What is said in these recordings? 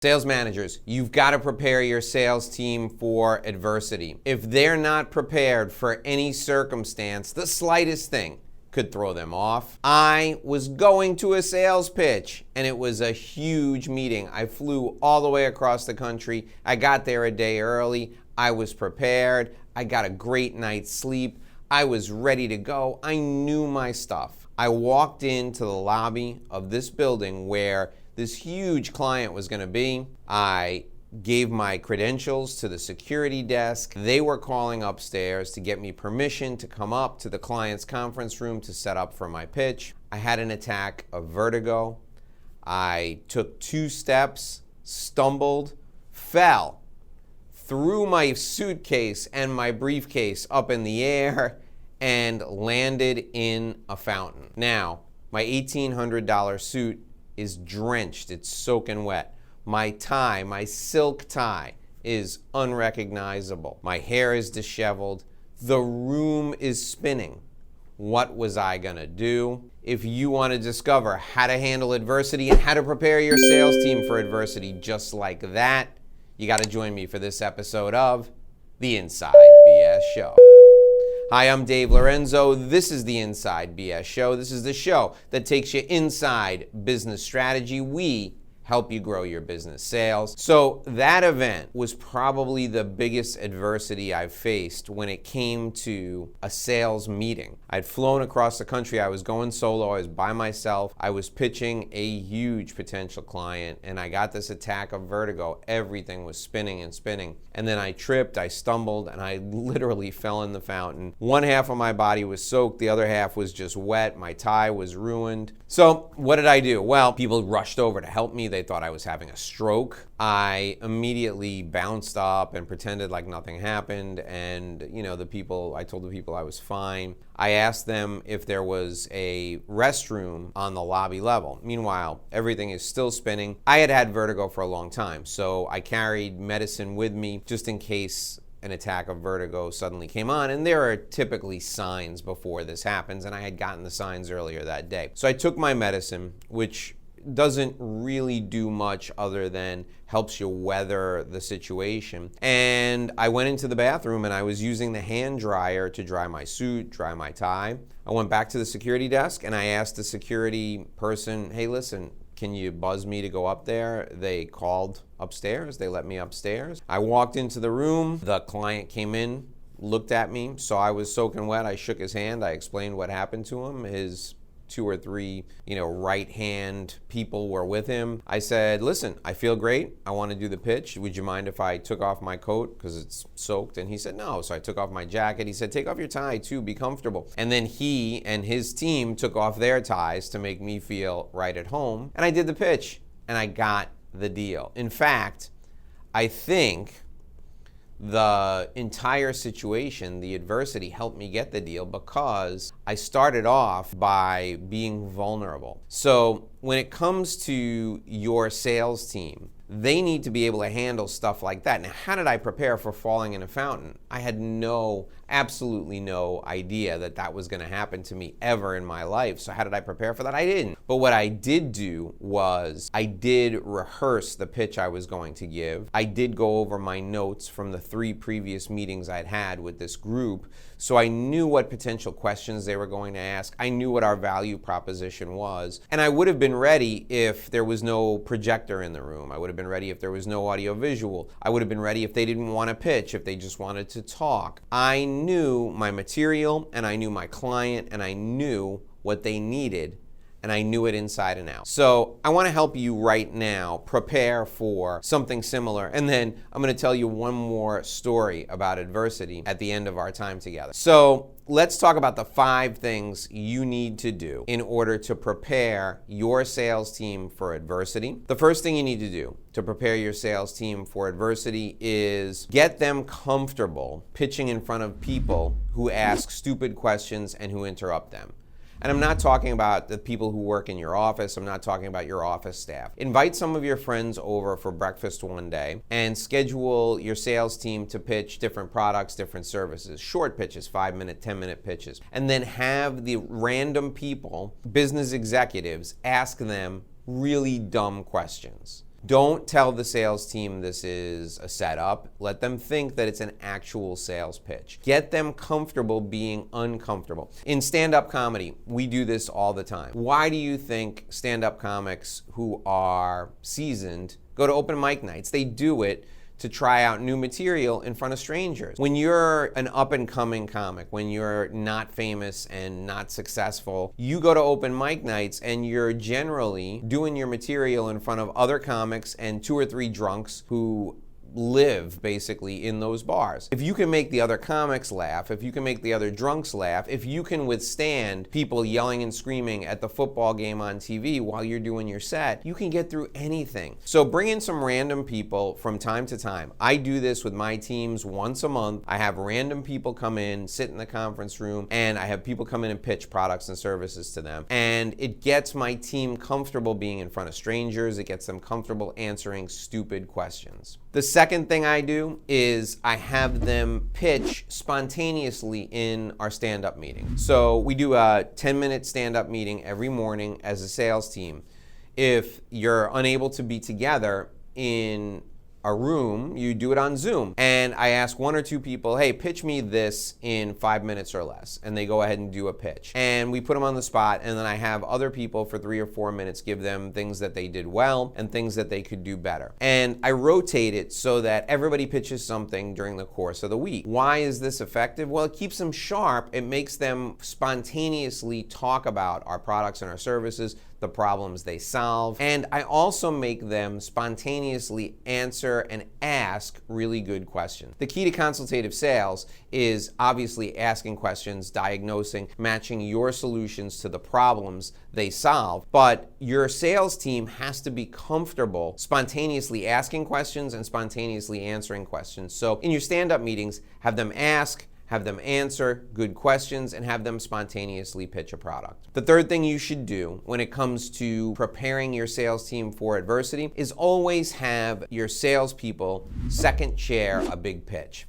Sales managers, you've got to prepare your sales team for adversity. If they're not prepared for any circumstance, the slightest thing could throw them off. I was going to a sales pitch and it was a huge meeting. I flew all the way across the country. I got there a day early. I was prepared. I got a great night's sleep. I was ready to go. I knew my stuff. I walked into the lobby of this building where this huge client was going to be. I gave my credentials to the security desk. They were calling upstairs to get me permission to come up to the client's conference room to set up for my pitch. I had an attack of vertigo. I took 2 steps, stumbled, fell, threw my suitcase and my briefcase up in the air, and landed in a fountain. Now, my $1,800 suit is drenched, it's soaking wet. My tie, my silk tie, is unrecognizable. My hair is disheveled. The room is spinning. What was I gonna do? If you want to discover how to handle adversity and how to prepare your sales team for adversity just like that, you gotta join me for this episode of The Inside BS Show. Hi, I'm Dave Lorenzo. This is the Inside BS Show. This is the show that takes you inside business strategy. We help you grow your business sales. So that event was probably the biggest adversity I've faced when it came to a sales meeting. I'd flown across the country. I was going solo. I was by myself. I was pitching a huge potential client, and I got this attack of vertigo. Everything was spinning and spinning. And then I tripped, I stumbled, and I literally fell in the fountain. One half of my body was soaked. The other half was just wet. My tie was ruined. So what did I do? Well, people rushed over to help me. They thought I was having a stroke. I immediately bounced up and pretended like nothing happened. And, I told the people I was fine. I asked them if there was a restroom on the lobby level. Meanwhile, everything is still spinning. I had had vertigo for a long time, so I carried medicine with me just in case an attack of vertigo suddenly came on, and there are typically signs before this happens, and I had gotten the signs earlier that day. So I took my medicine, which doesn't really do much other than helps you weather the situation. And I went into the bathroom and I was using the hand dryer to dry my suit, dry my tie. I went back to the security desk and I asked the security person, hey, listen, can you buzz me to go up there? They called upstairs. They let me upstairs. I walked into the room. The client came in, looked at me, saw I was soaking wet. I shook his hand. I explained what happened to him. His 2 or 3, right-hand people were with him. I said, listen, I feel great. I want to do the pitch. Would you mind if I took off my coat because it's soaked? And he said, no. So I took off my jacket. He said, take off your tie too, be comfortable. And then he and his team took off their ties to make me feel right at home. And I did the pitch and I got the deal. In fact, I think the entire situation, the adversity, helped me get the deal because I started off by being vulnerable. So when it comes to your sales team, they need to be able to handle stuff like that. Now, how did I prepare for falling in a fountain? I had absolutely no idea that was going to happen to me ever in my life. So how did I prepare for that? I didn't. But what I did do was I did rehearse the pitch I was going to give. I did go over my notes from the 3 previous meetings I'd had with this group. So I knew what potential questions they were going to ask. I knew what our value proposition was. And I would have been ready if there was no projector in the room. I would have been ready if there was no audio visual. I would have been ready if they didn't want to pitch, if they just wanted to talk. I knew my material, and I knew my client, and I knew what they needed, and I knew it inside and out. So I want to help you right now prepare for something similar. And then I'm going to tell you one more story about adversity at the end of our time together. So let's talk about the 5 things you need to do in order to prepare your sales team for adversity. The first thing you need to do to prepare your sales team for adversity is get them comfortable pitching in front of people who ask stupid questions and who interrupt them. And I'm not talking about the people who work in your office. I'm not talking about your office staff. Invite some of your friends over for breakfast one day and schedule your sales team to pitch different products, different services, short pitches, 5-minute, 10-minute pitches. And then have the random people, business executives, ask them really dumb questions. Don't tell the sales team this is a setup. Let them think that it's an actual sales pitch. Get them comfortable being uncomfortable. In stand-up comedy, we do this all the time. Why do you think stand-up comics who are seasoned go to open mic nights? They do it to try out new material in front of strangers. When you're an up-and-coming comic, when you're not famous and not successful, you go to open mic nights and you're generally doing your material in front of other comics and 2 or 3 drunks who live basically in those bars. If you can make the other comics laugh, if you can make the other drunks laugh, if you can withstand people yelling and screaming at the football game on TV while you're doing your set, you can get through anything. So bring in some random people from time to time. I do this with my teams once a month. I have random people come in, sit in the conference room, and I have people come in and pitch products and services to them. And it gets my team comfortable being in front of strangers. It gets them comfortable answering stupid questions. The second thing I do is I have them pitch spontaneously in our stand-up meeting. So we do a 10-minute stand-up meeting every morning as a sales team. If you're unable to be together in a room, you do it on Zoom. And I ask 1 or 2 people, hey, pitch me this in 5 minutes or less. And they go ahead and do a pitch. And we put them on the spot, and then I have other people for 3 or 4 minutes give them things that they did well and things that they could do better. And I rotate it so that everybody pitches something during the course of the week. Why is this effective? Well, it keeps them sharp. It makes them spontaneously talk about our products and our services, the problems they solve, and I also make them spontaneously answer and ask really good questions. The key to consultative sales is obviously asking questions, diagnosing, matching your solutions to the problems they solve, but your sales team has to be comfortable spontaneously asking questions and spontaneously answering questions. So in your stand-up meetings, have them ask, have them answer good questions, and have them spontaneously pitch a product. The third thing you should do when it comes to preparing your sales team for adversity is always have your salespeople second chair a big pitch.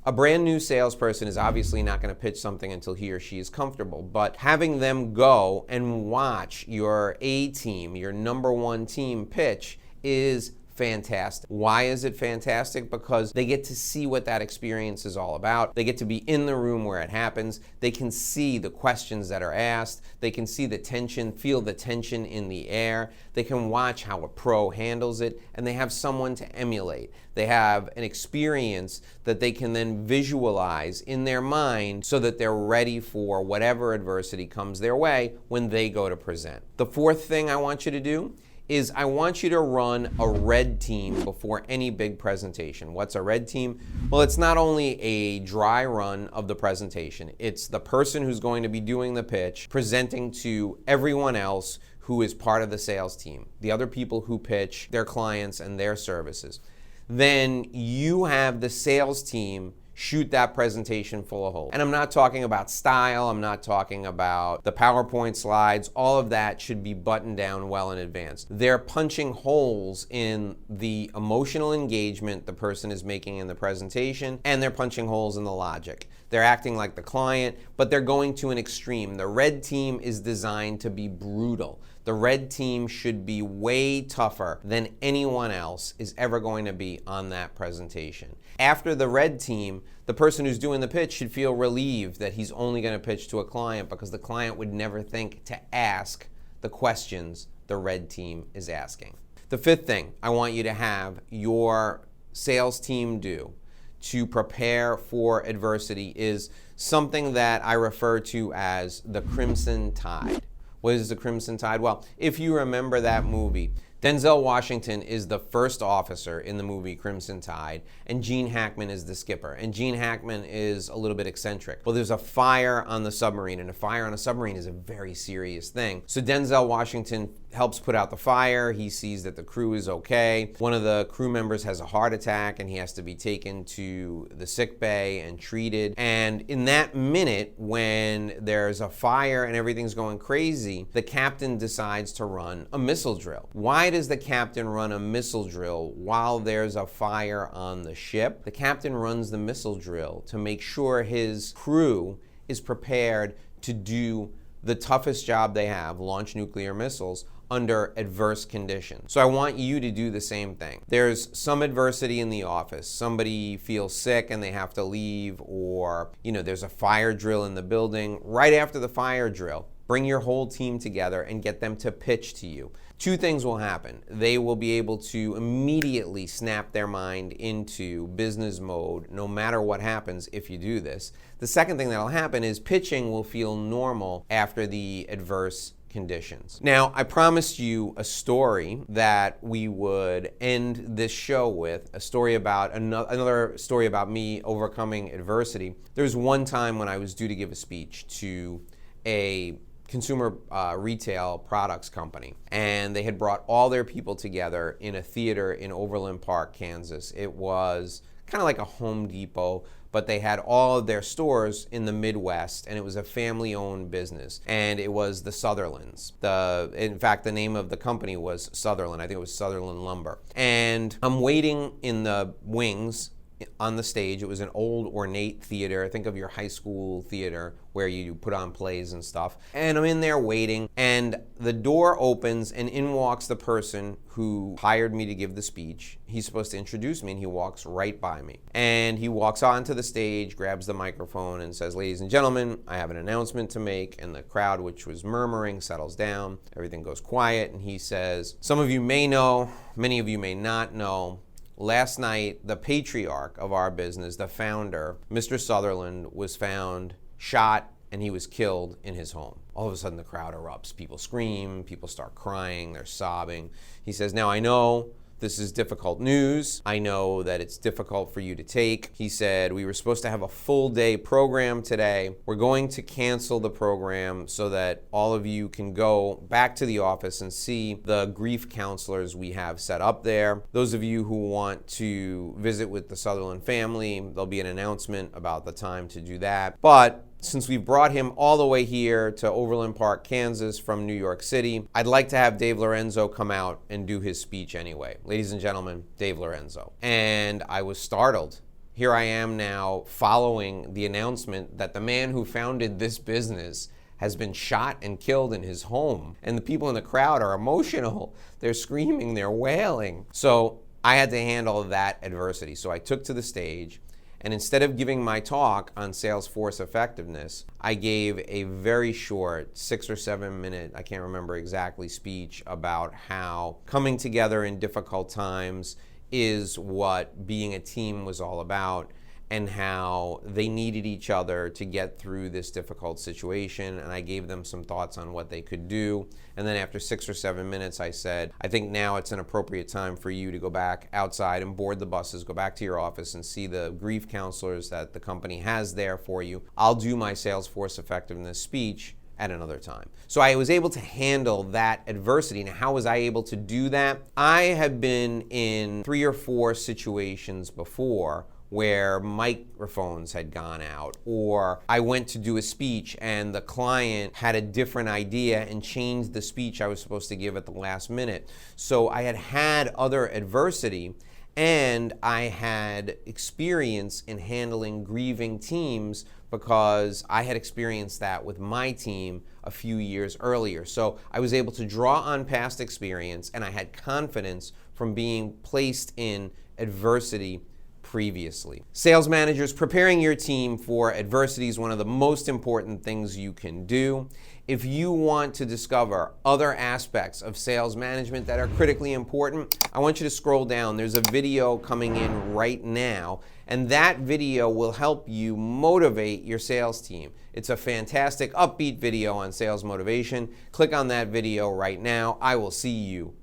A brand new salesperson is obviously not going to pitch something until he or she is comfortable, but having them go and watch your A team, your number 1 team pitch is fantastic. Why is it fantastic? Because they get to see what that experience is all about. They get to be in the room where it happens. They can see the questions that are asked. They can see the tension, feel the tension in the air. They can watch how a pro handles it, and they have someone to emulate. They have an experience that they can then visualize in their mind so that they're ready for whatever adversity comes their way when they go to present. The fourth thing I want you to do is I want you to run a red team before any big presentation. What's a red team? Well, it's not only a dry run of the presentation, it's the person who's going to be doing the pitch, presenting to everyone else who is part of the sales team, the other people who pitch their clients and their services. Then you have the sales team shoot that presentation full of holes. And I'm not talking about style, I'm not talking about the PowerPoint slides, all of that should be buttoned down well in advance. They're punching holes in the emotional engagement the person is making in the presentation, and they're punching holes in the logic. They're acting like the client, but they're going to an extreme. The red team is designed to be brutal. The red team should be way tougher than anyone else is ever going to be on that presentation. After the red team, the person who's doing the pitch should feel relieved that he's only going to pitch to a client, because the client would never think to ask the questions the red team is asking. The fifth thing I want you to have your sales team do to prepare for adversity is something that I refer to as the Crimson Tide. What is the Crimson Tide? Well, if you remember that movie, Denzel Washington is the first officer in the movie Crimson Tide, and Gene Hackman is the skipper. And Gene Hackman is a little bit eccentric. Well, there's a fire on the submarine, and a fire on a submarine is a very serious thing. So Denzel Washington helps put out the fire. He sees that the crew is okay. One of the crew members has a heart attack, and he has to be taken to the sick bay and treated. And in that minute, when there's a fire and everything's going crazy, the captain decides to run a missile drill. Why does the captain run a missile drill while there's a fire on the ship? The captain runs the missile drill to make sure his crew is prepared to do the toughest job they have, launch nuclear missiles, under adverse conditions. So I want you to do the same thing. There's some adversity in the office. Somebody feels sick and they have to leave, or there's a fire drill in the building. Right after the fire drill, bring your whole team together and get them to pitch to you. Two things will happen. They will be able to immediately snap their mind into business mode no matter what happens if you do this. The second thing that'll happen is pitching will feel normal after the adverse conditions. Now, I promised you a story that we would end this show with, a story about another story about me overcoming adversity. There was one time when I was due to give a speech to a consumer retail products company, and they had brought all their people together in a theater in Overland Park, Kansas. It was kind of like a Home Depot, but they had all of their stores in the Midwest, and it was a family-owned business, and it was the Sutherlands. In fact, the name of the company was Sutherland. I think it was Sutherland Lumber. And I'm waiting in the wings on the stage. It was an old ornate theater. Think of your high school theater where you put on plays and stuff. And I'm in there waiting, and the door opens, and in walks the person who hired me to give the speech. He's supposed to introduce me, and he walks right by me. And he walks onto the stage, grabs the microphone, and says, "Ladies and gentlemen, I have an announcement to make." And the crowd, which was murmuring, settles down. Everything goes quiet, and he says, "Some of you may know, many of you may not know, last night, the patriarch of our business, the founder, Mr. Sutherland, was found shot, and he was killed in his home." All of a sudden, the crowd erupts. People scream, people start crying, they're sobbing. He says, "Now, I know this is difficult news. I know that it's difficult for you to take." He said, "We were supposed to have a full day program today. We're going to cancel the program so that all of you can go back to the office and see the grief counselors we have set up there. Those of you who want to visit with the Sutherland family, there'll be an announcement about the time to do that. But since we've brought him all the way here to Overland Park, Kansas from New York City, I'd like to have Dave Lorenzo come out and do his speech anyway. Ladies and gentlemen, Dave Lorenzo." And I was startled. Here I am now following the announcement that the man who founded this business has been shot and killed in his home. And the people in the crowd are emotional. They're screaming, they're wailing. So I had to handle that adversity. So I took to the stage, and instead of giving my talk on sales force effectiveness, I gave a very short 6 or 7 minute, I can't remember exactly, speech about how coming together in difficult times is what being a team was all about, and how they needed each other to get through this difficult situation. And I gave them some thoughts on what they could do. And then after 6 or 7 minutes, I said, "I think now it's an appropriate time for you to go back outside and board the buses, go back to your office and see the grief counselors that the company has there for you. I'll do my Salesforce effectiveness speech at another time." So I was able to handle that adversity. Now, how was I able to do that? I have been in 3 or 4 situations before where microphones had gone out, or I went to do a speech and the client had a different idea and changed the speech I was supposed to give at the last minute. So I had had other adversity, and I had experience in handling grieving teams because I had experienced that with my team a few years earlier. So I was able to draw on past experience, and I had confidence from being placed in adversity previously. Sales managers, preparing your team for adversity is one of the most important things you can do. If you want to discover other aspects of sales management that are critically important, I want you to scroll down. There's a video coming in right now, and that video will help you motivate your sales team. It's a fantastic upbeat video on sales motivation. Click on that video right now. I will see you